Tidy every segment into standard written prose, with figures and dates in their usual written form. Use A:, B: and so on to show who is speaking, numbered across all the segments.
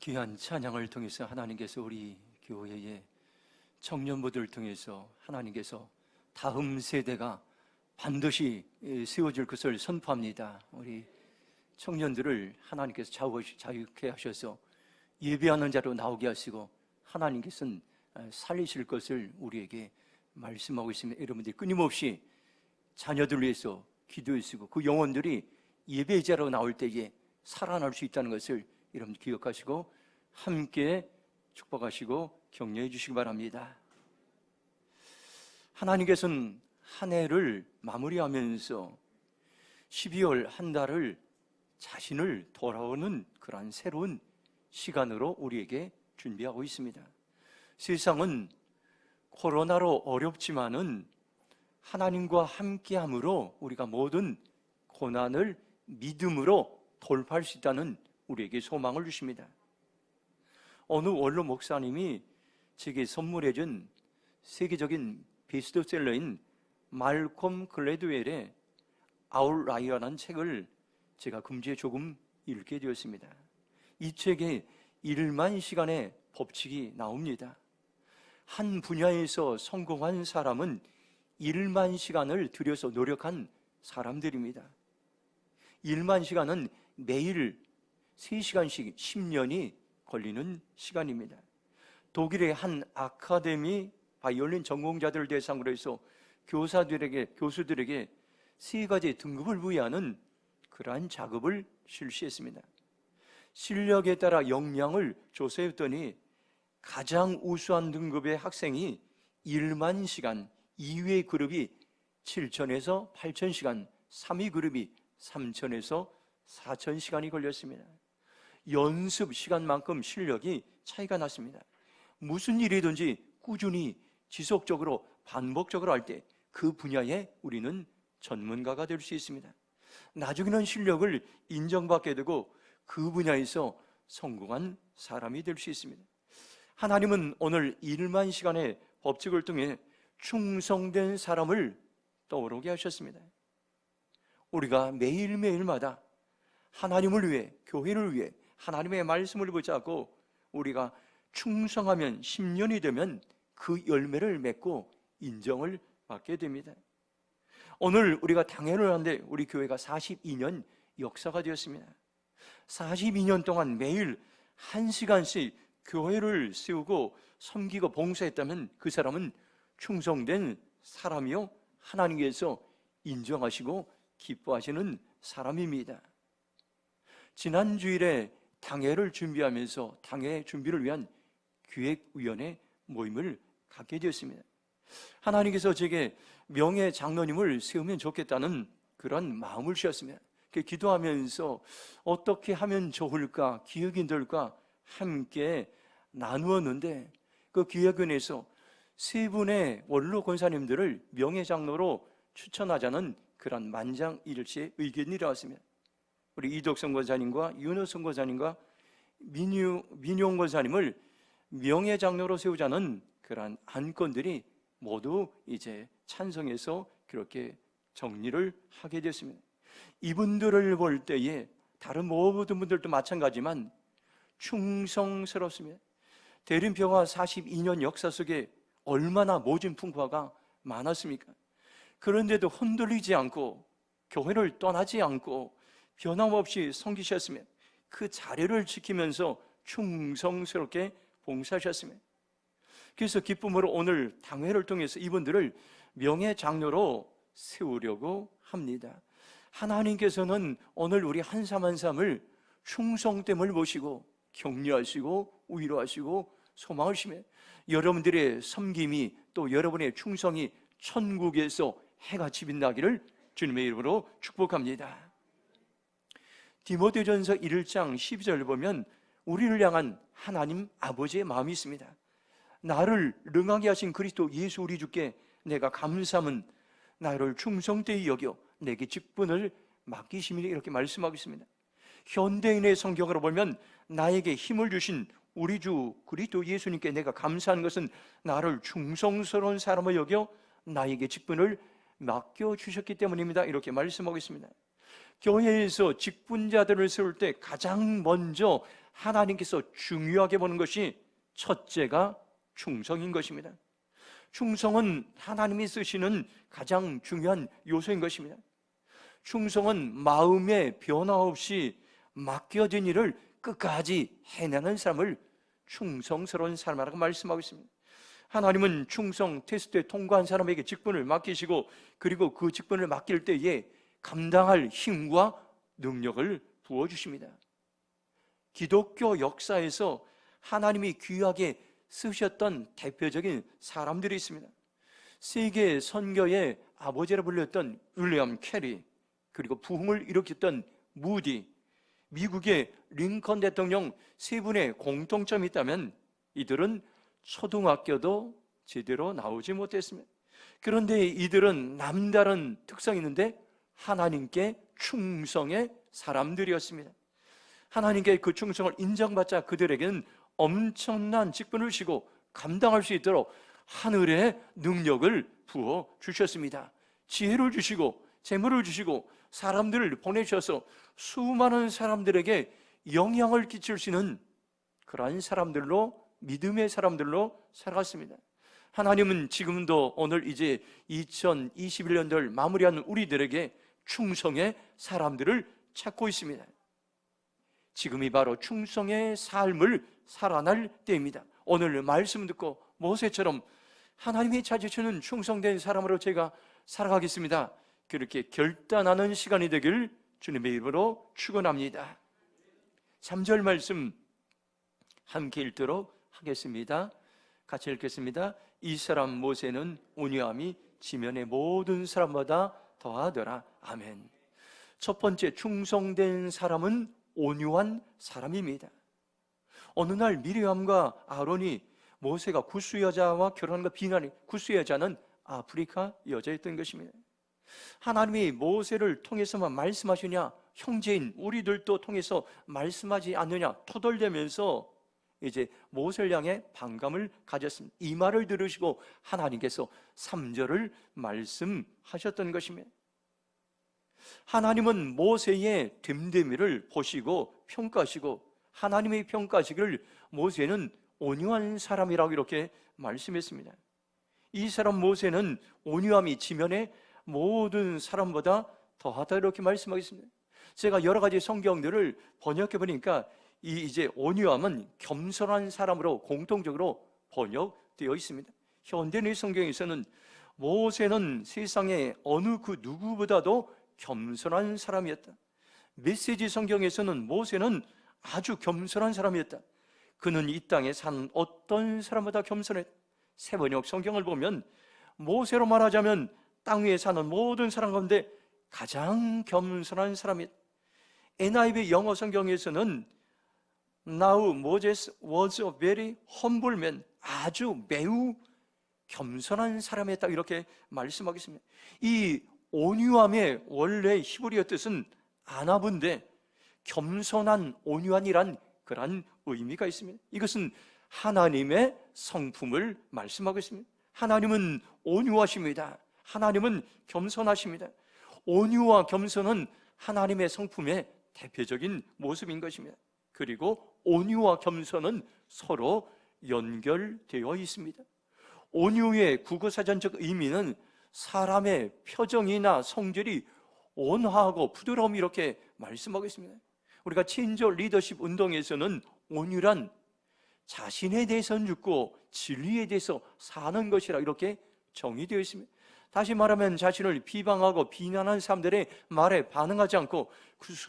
A: 귀한 찬양을 통해서 하나님께서 우리 교회의 청년부들을 통해서 하나님께서 다음 세대가 반드시 세워질 것을 선포합니다. 우리 청년들을 하나님께서 자유케 하셔서 예배하는 자로 나오게 하시고 하나님께서는 살리실 것을 우리에게 말씀하고 있습니다. 여러분들이 끊임없이 자녀들을 위해서 기도하시고 그 영혼들이 예배자로 나올 때에 살아날 수 있다는 것을 여러분 기억하시고 함께 축복하시고 격려해 주시기 바랍니다. 하나님께서는 한 해를 마무리하면서 12월 한 달을 자신을 돌아오는 그러한 새로운 시간으로 우리에게 준비하고 있습니다. 세상은 코로나로 어렵지만은 하나님과 함께함으로 우리가 모든 고난을 믿음으로 돌파할 수 있다는 우리에게 소망을 주십니다. 어느 원로 목사님이 제게 선물해준 세계적인 베스트셀러인 말콤 글래드웰의 아웃라이어라는 책을 제가 금주에 조금 읽게 되었습니다. 이 책에 1만 시간의 법칙이 나옵니다. 한 분야에서 성공한 사람은 1만 시간을 들여서 노력한 사람들입니다. 1만 시간은 매일 3시간씩 10년이 걸리는 시간입니다. 독일의 한 아카데미 바이올린 전공자들을 대상으로 해서 교수들에게 3가지 등급을 부여하는 그러한 작업을 실시했습니다. 실력에 따라 역량을 조사했더니 가장 우수한 등급의 학생이 1만 시간, 2위의 그룹이 7,000에서 8,000시간, 3위 그룹이 3,000에서 4,000시간이 걸렸습니다. 연습 시간만큼 실력이 차이가 났습니다. 무슨 일이든지 꾸준히 지속적으로 반복적으로 할 때 그 분야에 우리는 전문가가 될 수 있습니다. 나중에는 실력을 인정받게 되고 그 분야에서 성공한 사람이 될 수 있습니다. 하나님은 오늘 1만 시간의 법칙을 통해 충성된 사람을 떠오르게 하셨습니다. 우리가 매일매일마다 하나님을 위해, 교회를 위해 하나님의 말씀을 붙잡고 우리가 충성하면 10년이 되면 그 열매를 맺고 인정을 받게 됩니다. 오늘 우리가 당회를 하는데 우리 교회가 42년 역사가 되었습니다. 42년 동안 매일 1시간씩 교회를 세우고 섬기고 봉사했다면 그 사람은 충성된 사람이요 하나님께서 인정하시고 기뻐하시는 사람입니다. 지난 주일에 당회를 준비하면서 당회 준비를 위한 기획위원회 모임을 갖게 되었습니다. 하나님께서 제게 명예 장로님을 세우면 좋겠다는 그런 마음을 주셨습니다. 기도하면서 어떻게 하면 좋을까, 기획인들과 함께 나누었는데 그 기획위원회에서 3분의 원로 권사님들을 명예 장로로 추천하자는 그런 만장일치의 의견이 나왔습니다. 우리 이덕성 권사님과 윤호성 권사님과 민용 권사님을 명예 장로로 세우자는 그런 안건들이 모두 이제 찬성해서 그렇게 정리를 하게 됐습니다. 이분들을 볼 때에 다른 모든 분들도 마찬가지지만 충성스럽습니다. 대림평화 42년 역사 속에 얼마나 모진 풍파가 많았습니까? 그런데도 흔들리지 않고 교회를 떠나지 않고 변함없이 섬기셨으며 그 자리를 지키면서 충성스럽게 봉사하셨으며 그래서 기쁨으로 오늘 당회를 통해서 이분들을 명예장로로 세우려고 합니다. 하나님께서는 오늘 우리 한 삶 한 삶을 충성됨을 보시고 격려하시고 위로하시고 소망을 심어 여러분들의 섬김이 또 여러분의 충성이 천국에서 해같이 빛나기를 주님의 이름으로 축복합니다. 디모데전서 1장 12절을 보면 우리를 향한 하나님 아버지의 마음이 있습니다. 나를 능하게 하신 그리스도 예수 우리 주께 내가 감사함은 나를 충성되이 여겨 내게 직분을 맡기심이니 이렇게 말씀하고 있습니다. 현대인의 성경으로 보면 나에게 힘을 주신 우리 주 그리스도 예수님께 내가 감사한 것은 나를 충성스러운 사람을 여겨 나에게 직분을 맡겨주셨기 때문입니다. 이렇게 말씀하고 있습니다. 교회에서 직분자들을 세울 때 가장 먼저 하나님께서 중요하게 보는 것이 첫째가 충성인 것입니다. 충성은 하나님이 쓰시는 가장 중요한 요소인 것입니다. 충성은 마음의 변화 없이 맡겨진 일을 끝까지 해내는 사람을 충성스러운 사람이라고 말씀하고 있습니다. 하나님은 충성 테스트에 통과한 사람에게 직분을 맡기시고, 그리고 그 직분을 맡길 때에 감당할 힘과 능력을 부어주십니다. 기독교 역사에서 하나님이 귀하게 쓰셨던 대표적인 사람들이 있습니다. 세계 선교의 아버지라 불렸던 윌리엄 캐리, 그리고 부흥을 일으켰던 무디, 미국의 링컨 대통령 세 분의 공통점이 있다면 이들은 초등학교도 제대로 나오지 못했습니다. 그런데 이들은 남다른 특성이 있는데 하나님께 충성의 사람들이었습니다. 하나님께 그 충성을 인정받자 그들에게는 엄청난 직분을 주시고 감당할 수 있도록 하늘의 능력을 부어 주셨습니다. 지혜를 주시고 재물을 주시고 사람들을 보내주셔서 수많은 사람들에게 영향을 끼칠 수 있는 그러한 사람들로, 믿음의 사람들로 살아갔습니다. 하나님은 지금도 오늘 이제 2021년도를 마무리하는 우리들에게 충성의 사람들을 찾고 있습니다. 지금이 바로 충성의 삶을 살아날 때입니다. 오늘 말씀 듣고 모세처럼 하나님이 찾으시는 충성된 사람으로 제가 살아가겠습니다, 그렇게 결단하는 시간이 되길 주님의 이름으로 축원합니다. 3절 말씀 함께 읽도록 하겠습니다. 같이 읽겠습니다. 이 사람 모세는 온유함이 지면의 모든 사람보다 더하더라. 아멘. 첫 번째, 충성된 사람은 온유한 사람입니다. 어느 날 미리암과 아론이 모세가 구스 여자와 결혼한 것 비난해. 구스 여자는 아프리카 여자였던 것입니다. 하나님이 모세를 통해서만 말씀하시냐, 형제인 우리들도 통해서 말씀하지 않느냐 토덜대면서 이제 모세를 향해 반감을 가졌습니다. 이 말을 들으시고 하나님께서 3절을 말씀하셨던 것입니다. 하나님은 모세의 됨됨이를 보시고 평가하시고, 하나님의 평가하시기를 모세는 온유한 사람이라고 이렇게 말씀했습니다. 이 사람 모세는 온유함이 지면의 모든 사람보다 더하다 이렇게 말씀하겠습니다. 제가 여러 가지 성경들을 번역해 보니까 이제 온유함은 겸손한 사람으로 공통적으로 번역되어 있습니다. 현대의 성경에서는 모세는 세상의 어느 그 누구보다도 겸손한 사람이었다. 메시지 성경에서는 모세는 아주 겸손한 사람이었다. 그는 이 땅에 사는 어떤 사람보다 겸손했다. 세번역 성경을 보면 모세로 말하자면 땅 위에 사는 모든 사람 가운데 가장 겸손한 사람이었다. NIV 영어 성경에서는 Now Moses was a very humble man, 아주 매우 겸손한 사람이었다 이렇게 말씀하겠습니다. 이 온유함의 원래 히브리어 뜻은 아나브인데 겸손한 온유한이란 그런 의미가 있습니다. 이것은 하나님의 성품을 말씀하고 있습니다. 하나님은 온유하십니다. 하나님은 겸손하십니다. 온유와 겸손은 하나님의 성품의 대표적인 모습인 것입니다. 그리고 온유와 겸손은 서로 연결되어 있습니다. 온유의 국어사전적 의미는 사람의 표정이나 성질이 온화하고 부드러움 이렇게 말씀하고 있습니다. 우리가 친저 리더십 운동에서는 온유란 자신에 대해서는 죽고 진리에 대해서 사는 것이라 이렇게 정의되어 있습니다. 다시 말하면 자신을 비방하고 비난한 사람들의 말에 반응하지 않고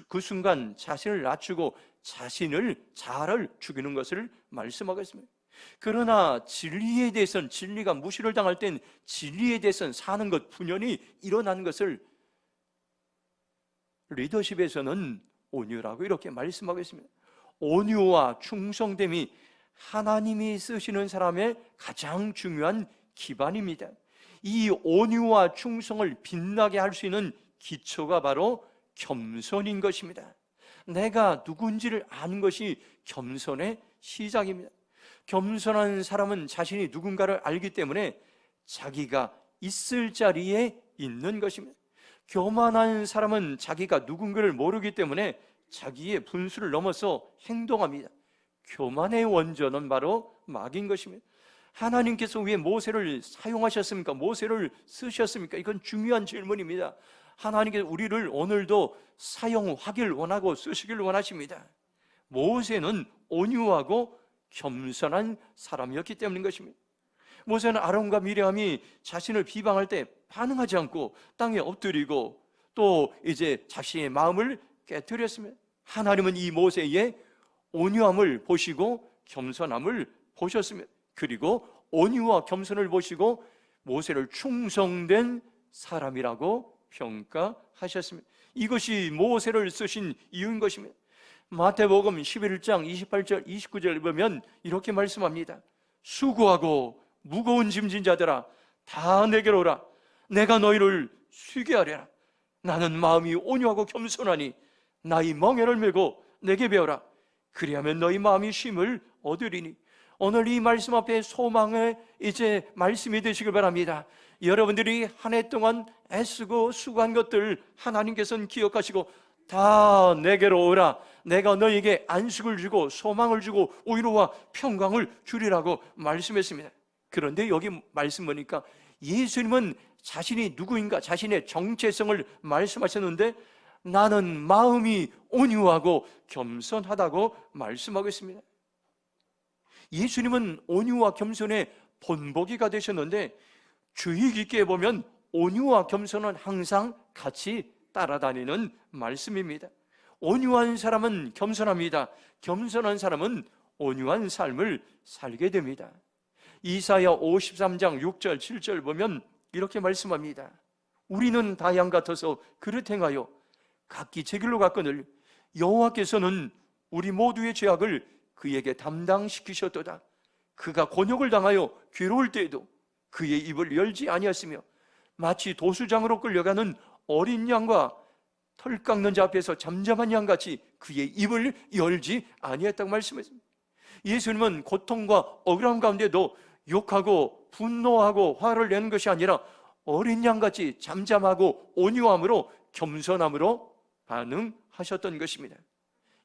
A: 그 순간 자신을 낮추고 자신을 자아를 죽이는 것을 말씀하고 있습니다. 그러나 진리에 대해서는, 진리가 무시를 당할 땐 진리에 대해서는 사는 것, 분연히 일어나는 것을 리더십에서는 온유라고 이렇게 말씀하고 있습니다. 온유와 충성됨이 하나님이 쓰시는 사람의 가장 중요한 기반입니다. 이 온유와 충성을 빛나게 할 수 있는 기초가 바로 겸손인 것입니다. 내가 누군지를 아는 것이 겸손의 시작입니다. 겸손한 사람은 자신이 누군가를 알기 때문에 자기가 있을 자리에 있는 것입니다. 교만한 사람은 자기가 누군가를 모르기 때문에 자기의 분수를 넘어서 행동합니다. 교만의 원조는 바로 마귀인 것입니다. 하나님께서 왜 모세를 사용하셨습니까? 모세를 쓰셨습니까? 이건 중요한 질문입니다. 하나님께서 우리를 오늘도 사용하길 원하고 쓰시길 원하십니다. 모세는 온유하고 겸손한 사람이었기 때문인 것입니다. 모세는 아론과 미리암이 자신을 비방할 때 반응하지 않고 땅에 엎드리고 또 이제 자신의 마음을 깨뜨렸습니다. 하나님은 이 모세의 온유함을 보시고 겸손함을 보셨습니다. 그리고 온유와 겸손을 보시고 모세를 충성된 사람이라고 평가하셨습니다. 이것이 모세를 쓰신 이유인 것입니다. 마태복음 11장 28절 29절 보면 이렇게 말씀합니다. 수고하고 무거운 짐진 자들아 다 내게로 오라. 내가 너희를 쉬게 하리라. 나는 마음이 온유하고 겸손하니 나의 멍에를 메고 내게 배우라. 그리하면 너희 마음이 쉼을 얻으리니. 오늘 이 말씀 앞에 소망의 이제 말씀이 되시길 바랍니다. 여러분들이 한 해 동안 애쓰고 수고한 것들 하나님께서는 기억하시고 다 내게로 오라. 내가 너에게 안식을 주고 소망을 주고 위로와 평강을 주리라고 말씀했습니다. 그런데 여기 말씀 보니까 예수님은 자신이 누구인가 자신의 정체성을 말씀하셨는데 나는 마음이 온유하고 겸손하다고 말씀하고 있습니다. 예수님은 온유와 겸손의 본보기가 되셨는데 주의 깊게 보면 온유와 겸손은 항상 같이 따라다니는 말씀입니다. 온유한 사람은 겸손합니다. 겸손한 사람은 온유한 삶을 살게 됩니다. 이사야 53장 6절 7절 보면 이렇게 말씀합니다. 우리는 다 양 같아서 그릇 행하여 각기 제 길로 갔거늘 여호와께서는 우리 모두의 죄악을 그에게 담당시키셨도다. 그가 곤욕을 당하여 괴로울 때에도 그의 입을 열지 아니하시며 마치 도수장으로 끌려가는 어린 양과 털 깎는 자 앞에서 잠잠한 양같이 그의 입을 열지 아니했다고 말씀했습니다. 예수님은 고통과 억울함 가운데도 욕하고 분노하고 화를 내는 것이 아니라 어린 양같이 잠잠하고 온유함으로 겸손함으로 반응하셨던 것입니다.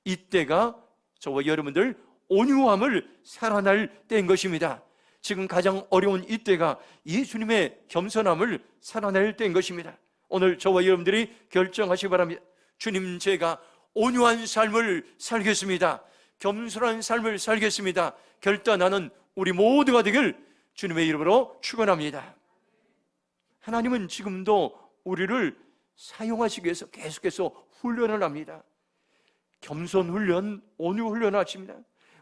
A: 이때가 저와 여러분들 온유함을 살아날 때인 것입니다. 지금 가장 어려운 이때가 예수님의 겸손함을 살아낼 때인 것입니다. 오늘 저와 여러분들이 결정하시기 바랍니다. 주님, 제가 온유한 삶을 살겠습니다. 겸손한 삶을 살겠습니다. 결단하는 우리 모두가 되길 주님의 이름으로 축원합니다. 하나님은 지금도 우리를 사용하시기 위해서 계속해서 훈련을 합니다. 겸손 훈련, 온유 훈련을 하십니다.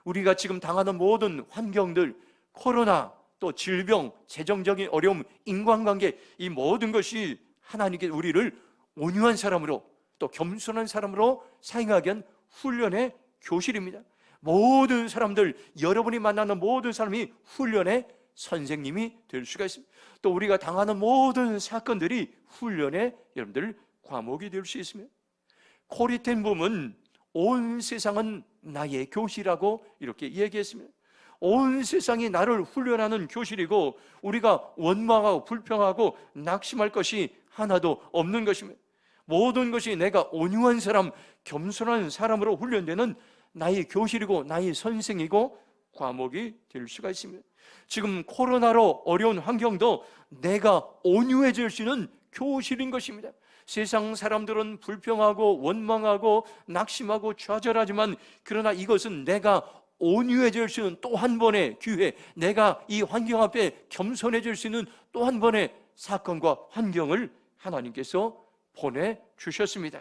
A: 우리가 지금 당하는 모든 환경들, 코로나, 또 질병, 재정적인 어려움, 인간관계, 이 모든 것이 하나님께 우리를 온유한 사람으로 또 겸손한 사람으로 사용하기 위한 훈련의 교실입니다. 모든 사람들, 여러분이 만나는 모든 사람이 훈련의 선생님이 될 수가 있습니다. 또 우리가 당하는 모든 사건들이 훈련의 여러분들 과목이 될 수 있습니다. 코리 텐 붐은 온 세상은 나의 교실이라고 이렇게 얘기했습니다. 온 세상이 나를 훈련하는 교실이고 우리가 원망하고 불평하고 낙심할 것이 하나도 없는 것입니다. 모든 것이 내가 온유한 사람, 겸손한 사람으로 훈련되는 나의 교실이고 나의 선생이고 과목이 될 수가 있습니다. 지금 코로나로 어려운 환경도 내가 온유해질 수 있는 교실인 것입니다. 세상 사람들은 불평하고 원망하고 낙심하고 좌절하지만 그러나 이것은 내가 온유해질 수 있는 또 한 번의 기회, 내가 이 환경 앞에 겸손해질 수 있는 또 한 번의 사건과 환경을 하나님께서 보내주셨습니다.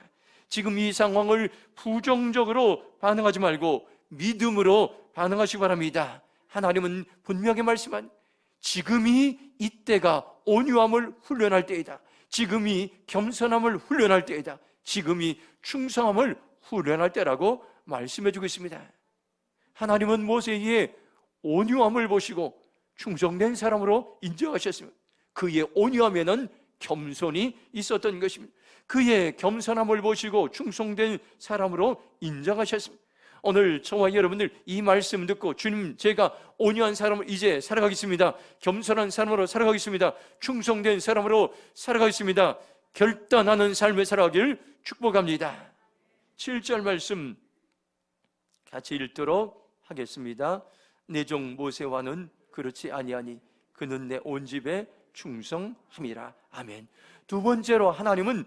A: 지금 이 상황을 부정적으로 반응하지 말고 믿음으로 반응하시기 바랍니다. 하나님은 분명히 말씀한 지금이 이때가 온유함을 훈련할 때이다. 지금이 겸손함을 훈련할 때이다. 지금이 충성함을 훈련할 때라고 말씀해주고 있습니다. 하나님은 모세의 온유함을 보시고 충성된 사람으로 인정하셨습니다. 그의 온유함에는 겸손이 있었던 것입니다. 그의 겸손함을 보시고 충성된 사람으로 인정하셨습니다. 오늘 저와 여러분들 이 말씀 듣고 주님, 제가 온유한 사람으로 이제 살아가겠습니다. 겸손한 사람으로 살아가겠습니다. 충성된 사람으로 살아가겠습니다. 결단하는 삶을 살아가길 축복합니다.
B: 7절 말씀 같이 읽도록 하겠습니다. 내 종 모세와는 그렇지 아니하니 그는 내 온 집에 충성함이라. 아멘. 두 번째로 하나님은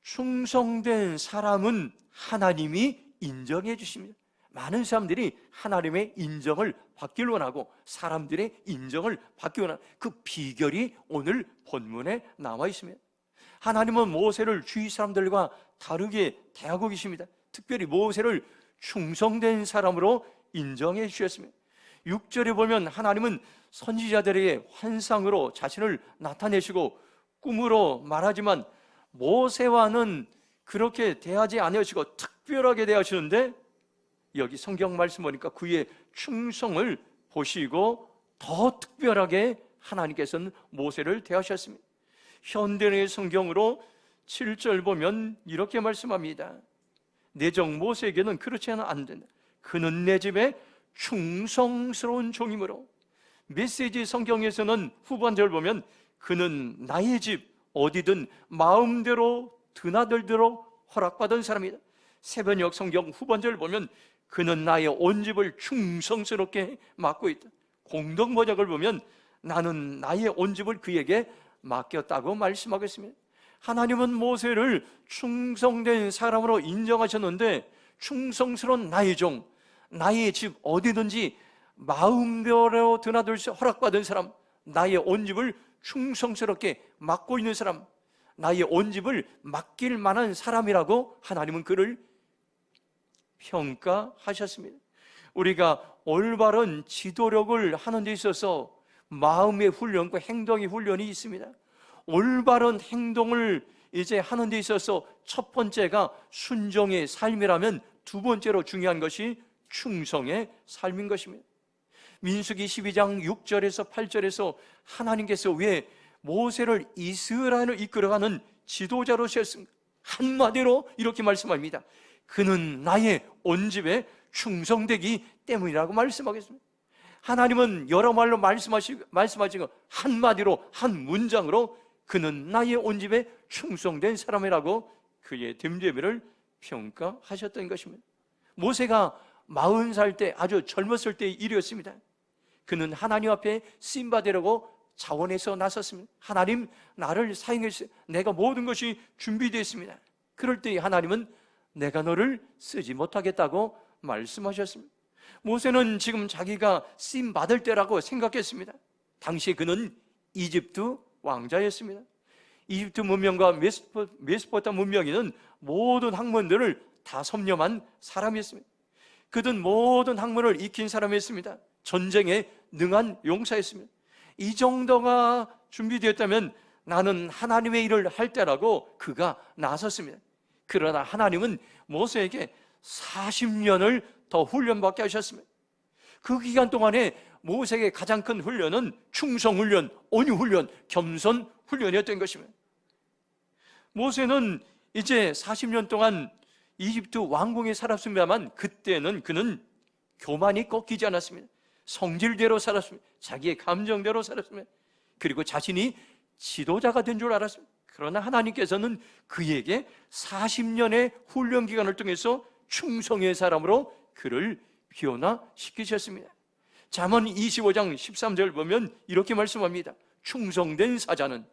B: 충성된 사람은 하나님이 인정해 주십니다. 많은 사람들이 하나님의 인정을 받기를 원하고 사람들의 인정을 받기 원하는 그 비결이 오늘 본문에 나와 있습니다. 하나님은 모세를 주위 사람들과 다르게 대하고 계십니다. 특별히 모세를 충성된 사람으로 인정해 주셨습니다. 6절에 보면 하나님은 선지자들에게 환상으로 자신을 나타내시고 꿈으로 말하지만 모세와는 그렇게 대하지 않으시고 특별하게 대하시는데, 여기 성경 말씀 보니까 그의 충성을 보시고 더 특별하게 하나님께서는 모세를 대하셨습니다. 현대의 성경으로 7절 보면 이렇게 말씀합니다. 내 종 모세에게는 그렇지 안 된다. 그는 내 집에 충성스러운 종이므로. 메시지 성경에서는 후반절 보면 그는 나의 집 어디든 마음대로 드나들도록 허락받은 사람이다. 새번역 성경 후반절 보면 그는 나의 온 집을 충성스럽게 맡고 있다. 공동 번역을 보면 나는 나의 온 집을 그에게 맡겼다고 말씀하고 있습니다. 하나님은 모세를 충성된 사람으로 인정하셨는데, 충성스러운 나의 종, 나의 집 어디든지 마음대로 드나들 수 허락받은 사람, 나의 온 집을 충성스럽게 맡고 있는 사람, 나의 온 집을 맡길 만한 사람이라고 하나님은 그를 평가하셨습니다. 우리가 올바른 지도력을 하는 데 있어서 마음의 훈련과 행동의 훈련이 있습니다. 올바른 행동을 이제 하는 데 있어서 첫 번째가 순종의 삶이라면 두 번째로 중요한 것이 충성의 삶인 것입니다. 민수기 12장 6절에서 8절에서 하나님께서 왜 모세를 이스라엘을 이끌어가는 지도자로 세웠습니까? 한마디로 이렇게 말씀합니다. 그는 나의 온 집에 충성되기 때문이라고 말씀하겠습니다. 하나님은 여러 말로 말씀하시고 한마디로 한 문장으로 그는 나의 온 집에 충성된 사람이라고 그의 됨됨이를 평가하셨던 것입니다. 모세가 40살 때, 아주 젊었을 때의 일이었습니다. 그는 하나님 앞에 쓰임받으려고 자원해서 나섰습니다. 하나님, 나를 사용해주세요. 내가 모든 것이 준비되어 있습니다. 그럴 때 하나님은 내가 너를 쓰지 못하겠다고 말씀하셨습니다. 모세는 지금 자기가 쓰임받을 때라고 생각했습니다. 당시에 그는 이집트 왕자였습니다. 이집트 문명과 메소포타미아 문명에는 모든 학문들을 다 섭렵한 사람이었습니다. 그는 모든 학문을 익힌 사람이었습니다. 전쟁에 능한 용사였습니다. 이 정도가 준비되었다면 나는 하나님의 일을 할 때라고 그가 나섰습니다. 그러나 하나님은 모세에게 40년을 더 훈련받게 하셨습니다. 그 기간 동안에 모세에게 가장 큰 훈련은 충성훈련, 온유훈련, 겸손훈련이었던 것입니다. 모세는 이제 40년 동안 이집트 왕궁에 살았습니다만 그때는 그는 교만이 꺾이지 않았습니다. 성질대로 살았습니다. 자기의 감정대로 살았습니다. 그리고 자신이 지도자가 된 줄 알았습니다. 그러나 하나님께서는 그에게 40년의 훈련 기간을 통해서 충성의 사람으로 그를 변화시키셨습니다. 잠언 25장 13절 보면 이렇게 말씀합니다. 충성된 사자는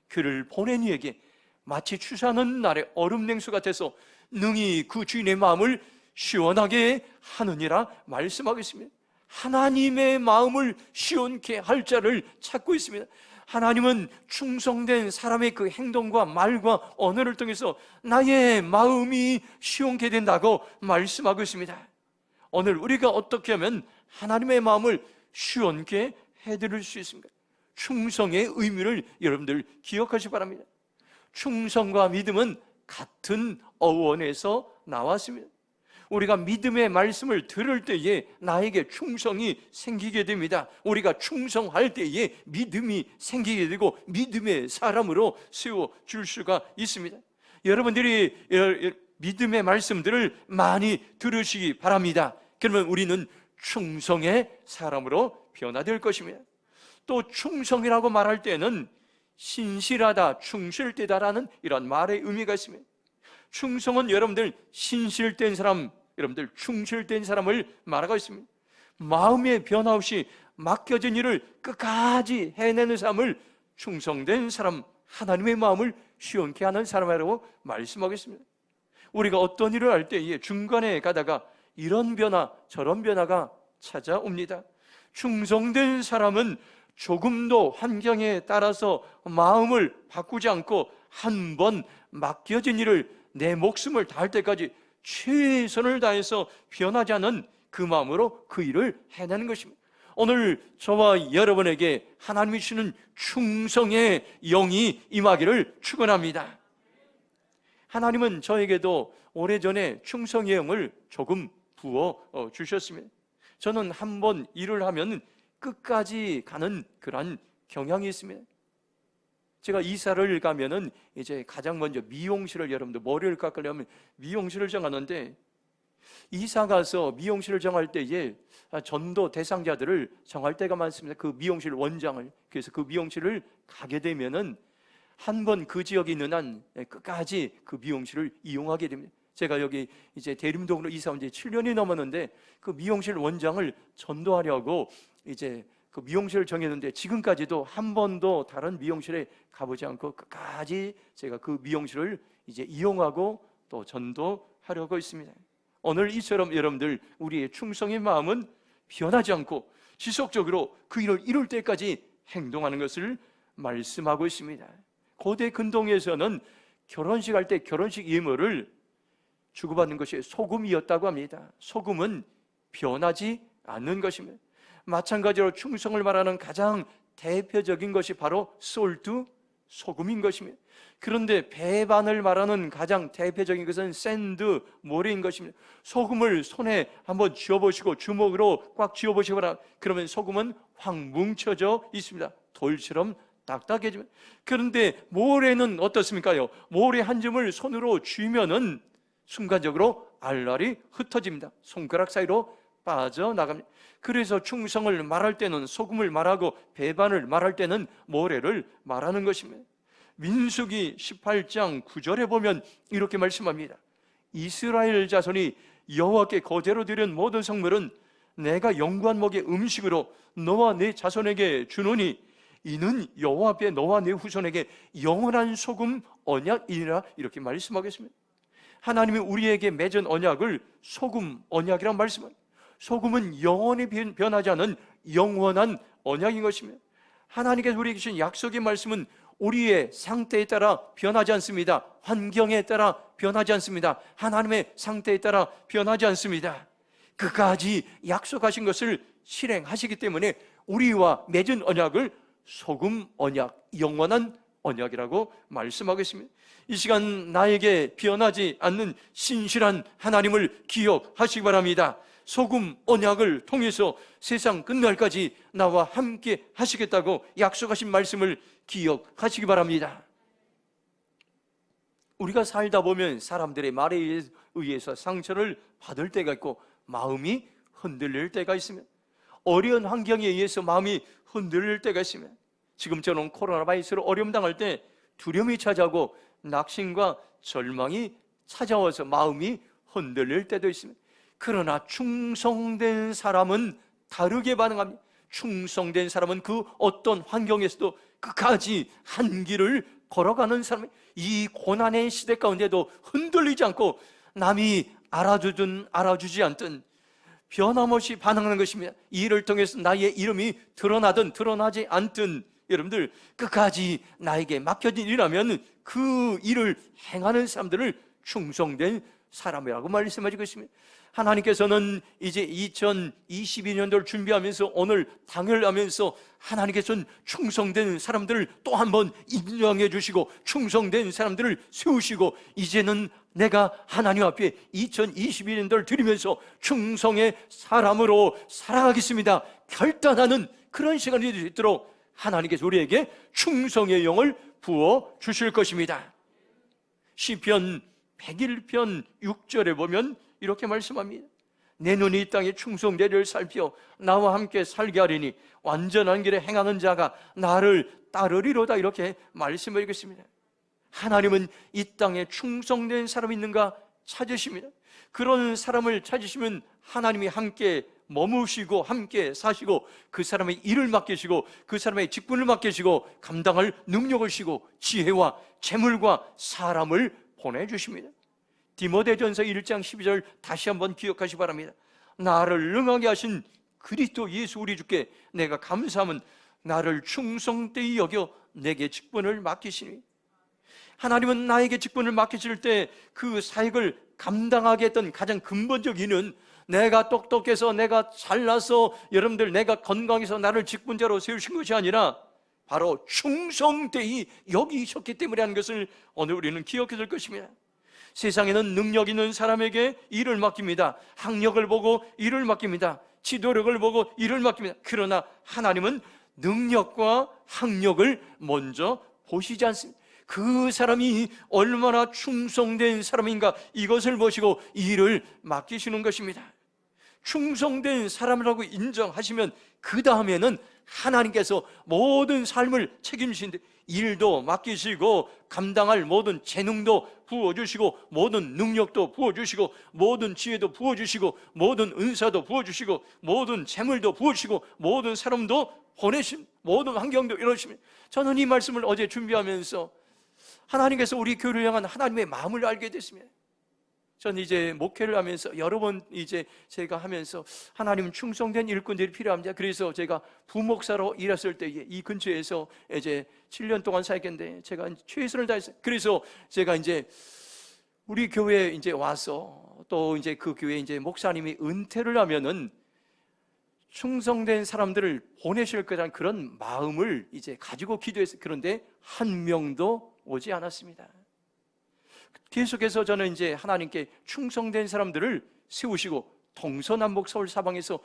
B: 그를 보낸 이에게 마치 추수하는 날의 얼음 냉수 같아서 능히 그 주인의 마음을 시원하게 하느니라 말씀하고 있습니다. 하나님의 마음을 시원케 할 자를 찾고 있습니다. 하나님은 충성된 사람의 그 행동과 말과 언어를 통해서 나의 마음이 시원케 된다고 말씀하고 있습니다. 오늘 우리가 어떻게 하면 하나님의 마음을 시원케 해드릴 수 있습니까? 충성의 의미를 여러분들 기억하시기 바랍니다. 충성과 믿음은 같은 어원에서 나왔습니다. 우리가 믿음의 말씀을 들을 때에 나에게 충성이 생기게 됩니다. 우리가 충성할 때에 믿음이 생기게 되고 믿음의 사람으로 세워줄 수가 있습니다. 여러분들이 믿음의 말씀들을 많이 들으시기 바랍니다. 그러면 우리는 충성의 사람으로 변화될 것입니다. 또 충성이라고 말할 때는 신실하다, 충실되다라는 이런 말의 의미가 있습니다. 충성은 여러분들 신실된 사람, 여러분들 충실된 사람을 말하고 있습니다. 마음의 변화 없이 맡겨진 일을 끝까지 해내는 사람을 충성된 사람, 하나님의 마음을 시원케 하는 사람이라고 말씀하겠습니다. 우리가 어떤 일을 할 때에 중간에 가다가 이런 변화, 저런 변화가 찾아옵니다. 충성된 사람은 조금도 환경에 따라서 마음을 바꾸지 않고 한 번 맡겨진 일을 내 목숨을 다할 때까지 최선을 다해서 변하지 않은 그 마음으로 그 일을 해내는 것입니다. 오늘 저와 여러분에게 하나님이 주시는 충성의 영이 임하기를 축원합니다. 하나님은 저에게도 오래전에 충성의 영을 조금 부어 주셨습니다. 저는 한 번 일을 하면 끝까지 가는 그런 경향이 있습니다. 제가 이사를 가면은 이제 가장 먼저 미용실을, 여러분들 머리를 깎으려면 미용실을 정하는데, 이사 가서 미용실을 정할 때에 전도 대상자들을 정할 때가 많습니다. 그 미용실 원장을. 그래서 그 미용실을 가게 되면은 한 번 그 지역에 있는 한 끝까지 그 미용실을 이용하게 됩니다. 제가 여기 이제 대림동으로 이사 온 지 7년이 넘었는데 그 미용실 원장을 전도하려고 이제 그 미용실을 정했는데 지금까지도 한 번도 다른 미용실에 가보지 않고 끝까지 제가 그 미용실을 이제 이용하고 또 전도하려고 있습니다. 오늘 이처럼 여러분들 우리의 충성의 마음은 변하지 않고 지속적으로 그 일을 이룰 때까지 행동하는 것을 말씀하고 있습니다. 고대 근동에서는 결혼식 할 때 결혼식 예물을 주고받는 것이 소금이었다고 합니다. 소금은 변하지 않는 것입니다. 마찬가지로 충성을 말하는 가장 대표적인 것이 바로 솔트, 소금인 것입니다. 그런데 배반을 말하는 가장 대표적인 것은 샌드, 모래인 것입니다. 소금을 손에 한번 쥐어보시고 주먹으로 꽉 쥐어보시거나 그러면 소금은 확 뭉쳐져 있습니다. 돌처럼 딱딱해집니다. 그런데 모래는 어떻습니까요? 모래 한 점을 손으로 쥐면은 순간적으로 알알이 흩어집니다. 손가락 사이로 빠져나갑니다. 그래서 충성을 말할 때는 소금을 말하고 배반을 말할 때는 모래를 말하는 것입니다. 민수기 18장 9절에 보면 이렇게 말씀합니다. 이스라엘 자손이 여호와께 거제로 드린 모든 성물은 내가 영구한 목의 음식으로 너와 네 자손에게 주노니 이는 여호와 앞에 너와 네 후손에게 영원한 소금 언약이니라, 이렇게 말씀하겠습니다. 하나님이 우리에게 맺은 언약을 소금 언약이라고 말씀합니다. 소금은 영원히 변하지 않은 영원한 언약인 것입니다. 하나님께서 우리에게 주신 약속의 말씀은 우리의 상태에 따라 변하지 않습니다. 환경에 따라 변하지 않습니다. 하나님의 상태에 따라 변하지 않습니다. 그까지 약속하신 것을 실행하시기 때문에 우리와 맺은 언약을 소금 언약, 영원한 언약이라고 말씀하겠습니다. 이 시간 나에게 변하지 않는 신실한 하나님을 기억하시기 바랍니다. 소금 언약을 통해서 세상 끝날까지 나와 함께 하시겠다고 약속하신 말씀을 기억하시기 바랍니다. 우리가 살다 보면 사람들의 말에 의해서 상처를 받을 때가 있고 마음이 흔들릴 때가 있습니다. 어려운 환경에 의해서 마음이 흔들릴 때가 있습니다. 지금처럼 코로나 바이러스로 어려움 당할 때 두려움이 찾아오고 낙심과 절망이 찾아와서 마음이 흔들릴 때도 있습니다. 그러나 충성된 사람은 다르게 반응합니다. 충성된 사람은 그 어떤 환경에서도 끝까지 한 길을 걸어가는 사람이, 이 고난의 시대 가운데도 흔들리지 않고 남이 알아주든 알아주지 않든 변함없이 반응하는 것입니다. 이 일을 통해서 나의 이름이 드러나든 드러나지 않든 여러분들 끝까지 나에게 맡겨진 일이라면 그 일을 행하는 사람들을 충성된 사람이라고 말씀하시고 있습니다. 하나님께서는 이제 2022년도를 준비하면서 오늘 당일하면서 하나님께서는 충성된 사람들을 또 한 번 인정해 주시고 충성된 사람들을 세우시고 이제는 내가 하나님 앞에 2022년도를 드리면서 충성의 사람으로 살아가겠습니다 결단하는 그런 시간이 될 수 있도록 하나님께서 우리에게 충성의 영을 부어 주실 것입니다. 시편 101편 6절에 보면 이렇게 말씀합니다. 내 눈이 이 땅의 충성되를 살펴 나와 함께 살게 하리니 완전한 길에 행하는 자가 나를 따르리로다, 이렇게 말씀하고 있습니다. 하나님은 이 땅에 충성된 사람이 있는가 찾으십니다. 그런 사람을 찾으시면 하나님이 함께 머무시고 함께 사시고 그 사람의 일을 맡기시고 그 사람의 직분을 맡기시고 감당할 능력을 주시고 지혜와 재물과 사람을 보내주십니다. 디모데전서 1장 12절 다시 한번 기억하시기 바랍니다. 나를 능하게 하신 그리스도 예수 우리 주께 내가 감사함은 나를 충성되이 여겨 내게 직분을 맡기시니, 하나님은 나에게 직분을 맡기실 때 그 사역을 감당하게 했던 가장 근본적 이유는 내가 똑똑해서 내가 잘나서 여러분들 내가 건강해서 나를 직분자로 세우신 것이 아니라 바로 충성되이 여기셨기 때문에 하는 것을 오늘 우리는 기억해야 될 것입니다. 세상에는 능력 있는 사람에게 일을 맡깁니다. 학력을 보고 일을 맡깁니다. 지도력을 보고 일을 맡깁니다. 그러나 하나님은 능력과 학력을 먼저 보시지 않습니다. 그 사람이 얼마나 충성된 사람인가 이것을 보시고 일을 맡기시는 것입니다. 충성된 사람이라고 인정하시면 그 다음에는 하나님께서 모든 삶을 책임지시는데 일도 맡기시고 감당할 모든 재능도 부어주시고 모든 능력도 부어주시고 모든 지혜도 부어주시고 모든 은사도 부어주시고 모든 재물도 부어주시고 모든 사람도 보내신 모든 환경도 이러십니다. 저는 이 말씀을 어제 준비하면서 하나님께서 우리 교회를 향한 하나님의 마음을 알게 됐습니다. 전 이제 목회를 하면서 여러 번 이제 제가 하면서 하나님 충성된 일꾼들이 필요합니다. 그래서 제가 부목사로 일했을 때에 이 근처에서 이제 7년 동안 사역했는데 제가 최선을 다했어요. 그래서 제가 이제 우리 교회에 이제 와서 또 이제 그 교회 이제 목사님이 은퇴를 하면은 충성된 사람들을 보내실 거라는 그런 마음을 이제 가지고 기도했어요. 그런데 한 명도 오지 않았습니다. 계속해서 저는 이제 하나님께 충성된 사람들을 세우시고 동서남북 서울 사방에서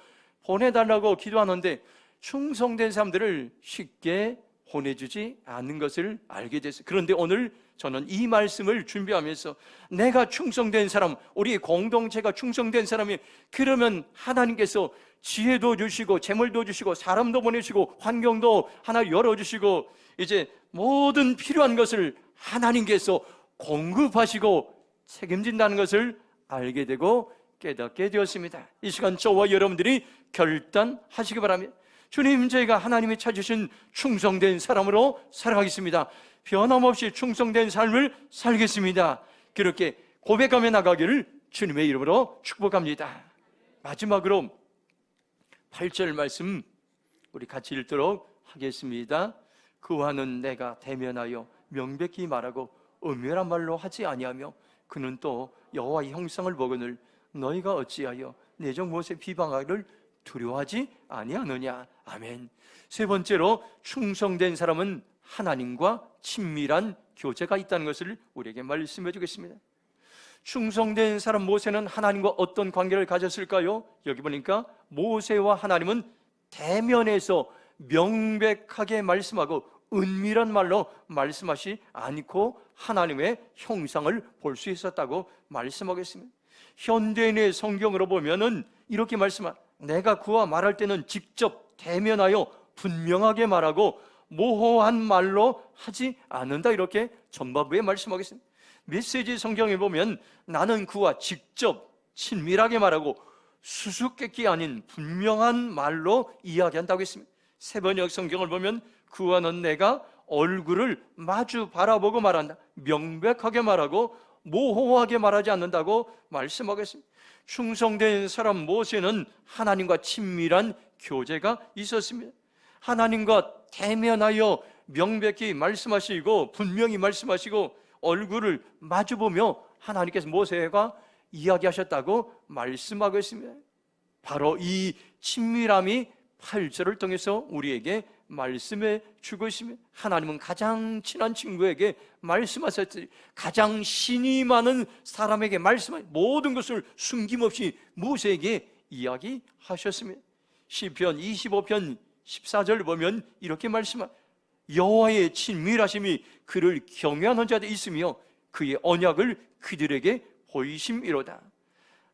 B: 보내달라고 기도하는데 충성된 사람들을 쉽게 보내주지 않는 것을 알게 됐어요. 그런데 오늘 저는 이 말씀을 준비하면서 내가 충성된 사람, 우리 공동체가 충성된 사람이 그러면 하나님께서 지혜도 주시고 재물도 주시고 사람도 보내시고 환경도 하나 열어주시고 이제 모든 필요한 것을 하나님께서 공급하시고 책임진다는 것을 알게 되고 깨닫게 되었습니다. 이 시간 저와 여러분들이 결단하시기 바랍니다. 주님, 저희가 하나님이 찾으신 충성된 사람으로 살아가겠습니다. 변함없이 충성된 삶을 살겠습니다. 그렇게 고백하며 나가기를 주님의 이름으로 축복합니다. 마지막으로 8절 말씀 우리 같이 읽도록 하겠습니다. 그와는 내가 대면하여 명백히 말하고 엄밀한 말로 하지 아니하며 그는 또 여호와의 형상을 보거늘 너희가 어찌하여 내 종 모세 비방하기를 두려워하지 아니하느냐. 아멘. 세 번째로 충성된 사람은 하나님과 친밀한 교제가 있다는 것을 우리에게 말씀해 주겠습니다. 충성된 사람 모세는 하나님과 어떤 관계를 가졌을까요? 여기 보니까 모세와 하나님은 대면에서 명백하게 말씀하고 은밀한 말로 말씀하시 않고 하나님의 형상을 볼 수 있었다고 말씀하겠습니다. 현대인의 성경으로 보면은 이렇게 말씀합니다. 내가 그와 말할 때는 직접 대면하여 분명하게 말하고 모호한 말로 하지 않는다, 이렇게 전반부에 말씀하겠습니다. 메시지 성경에 보면 나는 그와 직접 친밀하게 말하고 수수께끼 아닌 분명한 말로 이야기한다고 했습니다. 새번역 성경을 보면 그와는 내가 얼굴을 마주 바라보고 말한다, 명백하게 말하고 모호하게 말하지 않는다고 말씀하겠습니다. 충성된 사람 모세는 하나님과 친밀한 교제가 있었습니다. 하나님과 대면하여 명백히 말씀하시고 분명히 말씀하시고 얼굴을 마주보며 하나님께서 모세가 이야기하셨다고 말씀하고 있습니다. 바로 이 친밀함이 8절을 통해서 우리에게 말씀해 주고 있습니다. 하나님은 가장 친한 친구에게 말씀하셨지, 가장 신이 많은 사람에게 말씀하신 모든 것을 숨김없이 모세에게 이야기하셨습니다. 시편 25편 14절 보면 이렇게 말씀합니다. 여호와의 친밀하심이 그를 경외하는 자들이 있으며 그의 언약을 그들에게 보이심이로다.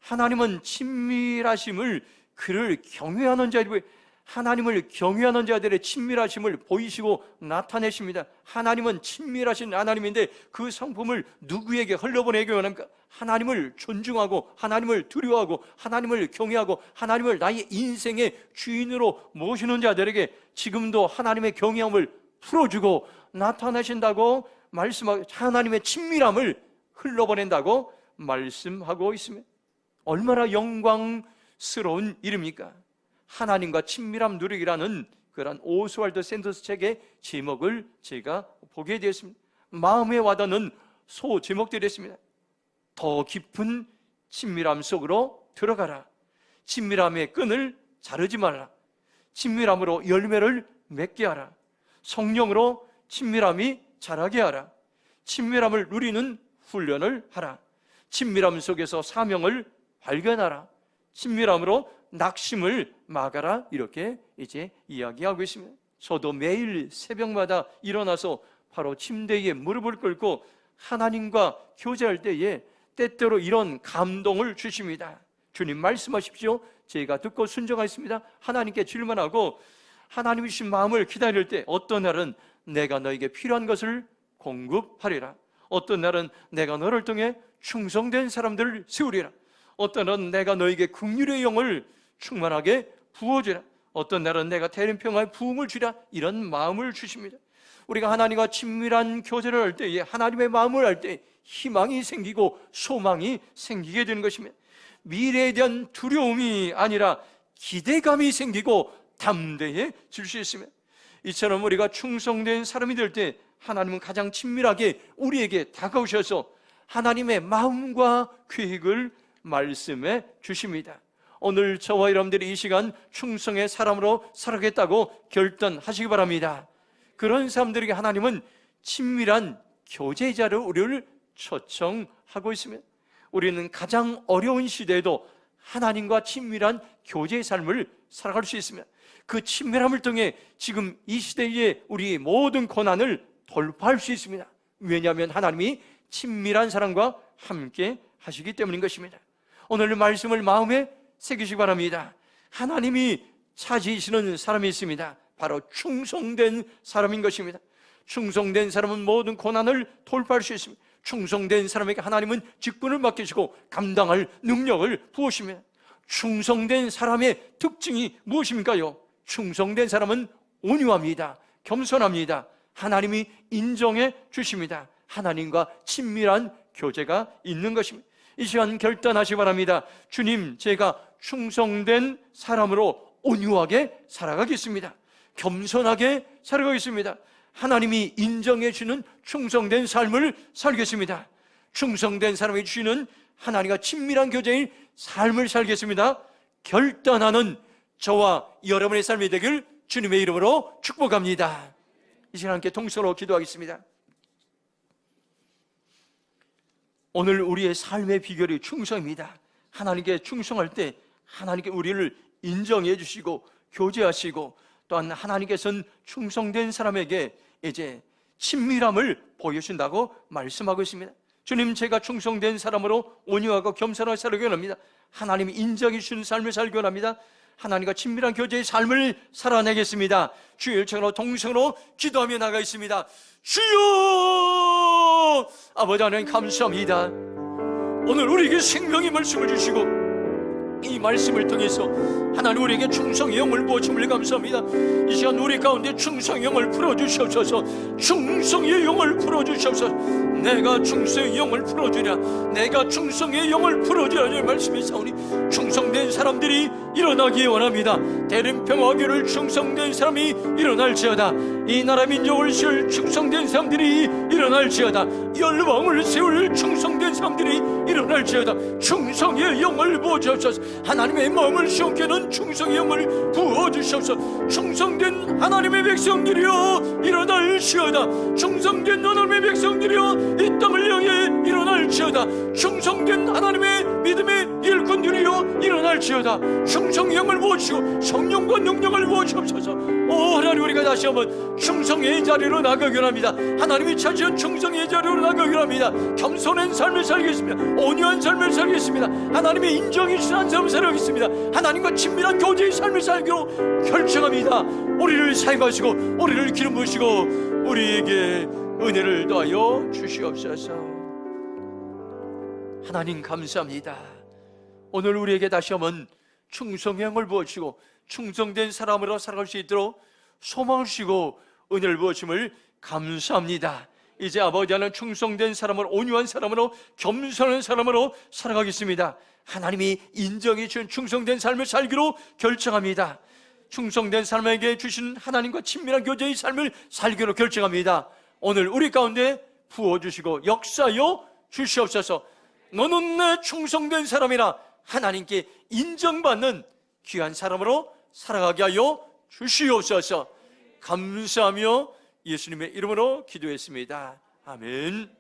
B: 하나님은 친밀하심을 그를 경외하는 자들이, 하나님을 경외하는 자들의 친밀하심을 보이시고 나타내십니다. 하나님은 친밀하신 하나님인데 그 성품을 누구에게 흘려보내기 원합니까? 하나님을 존중하고 하나님을 두려워하고 하나님을 경외하고 하나님을 나의 인생의 주인으로 모시는 자들에게 지금도 하나님의 경외함을 풀어주고 나타내신다고 말씀하고 하나님의 친밀함을 흘러보낸다고 말씀하고 있습니다. 얼마나 영광스러운 일입니까? 하나님과 친밀함 누리기라는 그런 오스왈드 샌더스 책의 제목을 제가 보게 되었습니다. 마음에 와닿는 소 제목들이었습니다. 더 깊은 친밀함 속으로 들어가라. 친밀함의 끈을 자르지 말라. 친밀함으로 열매를 맺게 하라. 성령으로 친밀함이 자라게 하라. 친밀함을 누리는 훈련을 하라. 친밀함 속에서 사명을 발견하라. 친밀함으로 낙심을 막아라. 이렇게 이제 이야기하고 있습니다. 저도 매일 새벽마다 일어나서 바로 침대에 무릎을 꿇고 하나님과 교제할 때에 때때로 이런 감동을 주십니다. 주님 말씀하십시오. 제가 듣고 순종하겠습니다. 하나님께 질문하고 하나님이 주신 마음을 기다릴 때 어떤 날은 내가 너에게 필요한 것을 공급하리라. 어떤 날은 내가 너를 통해 충성된 사람들을 세우리라. 어떤 날은 내가 너에게 긍휼의 영을 충만하게 부어주라. 어떤 날은 내가 대림평화의 부흥을 주라. 이런 마음을 주십니다. 우리가 하나님과 친밀한 교제를 할 때에 하나님의 마음을 할 때 희망이 생기고 소망이 생기게 되는 것입니다. 미래에 대한 두려움이 아니라 기대감이 생기고 담대해질 수 있습니다. 이처럼 우리가 충성된 사람이 될 때 하나님은 가장 친밀하게 우리에게 다가오셔서 하나님의 마음과 계획을 말씀해 주십니다. 오늘 저와 여러분들이 이 시간 충성의 사람으로 살아가겠다고 결단하시기 바랍니다. 그런 사람들에게 하나님은 친밀한 교제자로 우리를 초청하고 있습니다. 우리는 가장 어려운 시대에도 하나님과 친밀한 교제의 삶을 살아갈 수 있습니다. 그 친밀함을 통해 지금 이 시대의 우리의 모든 고난을 돌파할 수 있습니다. 왜냐하면 하나님이 친밀한 사람과 함께 하시기 때문인 것입니다. 오늘 말씀을 마음에 새기시기 바랍니다. 하나님이 찾으시는 사람이 있습니다. 바로 충성된 사람인 것입니다. 충성된 사람은 모든 고난을 돌파할 수 있습니다. 충성된 사람에게 하나님은 직분을 맡기시고 감당할 능력을 부으십니다. 충성된 사람의 특징이 무엇입니까요? 충성된 사람은 온유합니다. 겸손합니다. 하나님이 인정해 주십니다. 하나님과 친밀한 교제가 있는 것입니다. 이 시간 결단하시기 바랍니다. 주님, 제가 충성된 사람으로 온유하게 살아가겠습니다. 겸손하게 살아가겠습니다. 하나님이 인정해 주는 충성된 삶을 살겠습니다. 충성된 사람이 주시는 하나님과 친밀한 교제의 삶을 살겠습니다. 결단하는 저와 여러분의 삶이 되길 주님의 이름으로 축복합니다. 이 시간 함께 통성으로 기도하겠습니다. 오늘 우리의 삶의 비결이 충성입니다. 하나님께 충성할 때 하나님께 우리를 인정해 주시고 교제하시고 또한 하나님께서는 충성된 사람에게 이제 친밀함을 보여준다고 말씀하고 있습니다. 주님, 제가 충성된 사람으로 온유하고 겸손하게 살기 원합니다. 하나님이 인정해 주시는 삶을 살기 원합니다. 하나님과 친밀한 교제의 삶을 살아내겠습니다. 주의 일청으로 동성으로 기도하며 나가 있습니다. 주여! 아버지 하나님 감사합니다. 오늘 우리에게 생명의 말씀을 주시고 이 말씀을 통해서 하나님 우리에게 충성의 영을 부어주심을 감사합니다. 이 시간 우리 가운데 충성의 영을 풀어주시옵소서. 충성의 영을 풀어주시옵소서. 내가 충성의 영을 풀어주랴. 내가 충성의 영을 풀어주랴. 말씀이 사오니 충성된 사람들이 일어나기 원합니다. 대림평화교를 충성된 사람이 일어날지어다. 이 나라 민족을 세울 충성된 사람들이 일어날지어다. 열방을 세울 충성된 사람들이 일어날지어다. 충성의 영을 부어주옵소서. 하나님의 마음을 시원케 하는 충성의 영을 부어주시옵소서. 충성된 하나님의 백성들이여 일어날지어다. 충성된 하나님의 백성들이여 이 땅을 향해 일어날지어다. 충성된 하나님의 믿음의 일꾼들이여 일어날지어다. 충성의 영을 부어주시고 성령과 능력을 부어주옵소서. 하나님, 우리가 다시 한번 충성의 자리로 나가기 원합니다. 하나님이 차지한 충성의 자리로 나가기 원합니다. 겸손한 삶을 살겠습니다. 온유한 삶을 살겠습니다. 하나님의 인정이 신한 삶을 살겠습니다. 하나님과 친밀한 교제의 삶을 살기로 결정합니다. 우리를 사용하시고 우리를 기름 부으시고 우리에게 은혜를 더하여 주시옵소서. 하나님 감사합니다. 오늘 우리에게 다시 한번 충성의 영을 부어주시고 충성된 사람으로 살아갈 수 있도록 소망을 주시고 은혜를 부어주심을 감사합니다. 이제 아버지 하나님, 충성된 사람으로, 온유한 사람으로, 겸손한 사람으로 살아가겠습니다. 하나님이 인정해 주신 충성된 삶을 살기로 결정합니다. 충성된 사람에게 주신 하나님과 친밀한 교제의 삶을 살기로 결정합니다. 오늘 우리 가운데 부어주시고 역사여 주시옵소서. 너는 내 충성된 사람이라 하나님께 인정받는 귀한 사람으로 살아가게 하여 주시옵소서. 감사하며 예수님의 이름으로 기도했습니다. 아멘.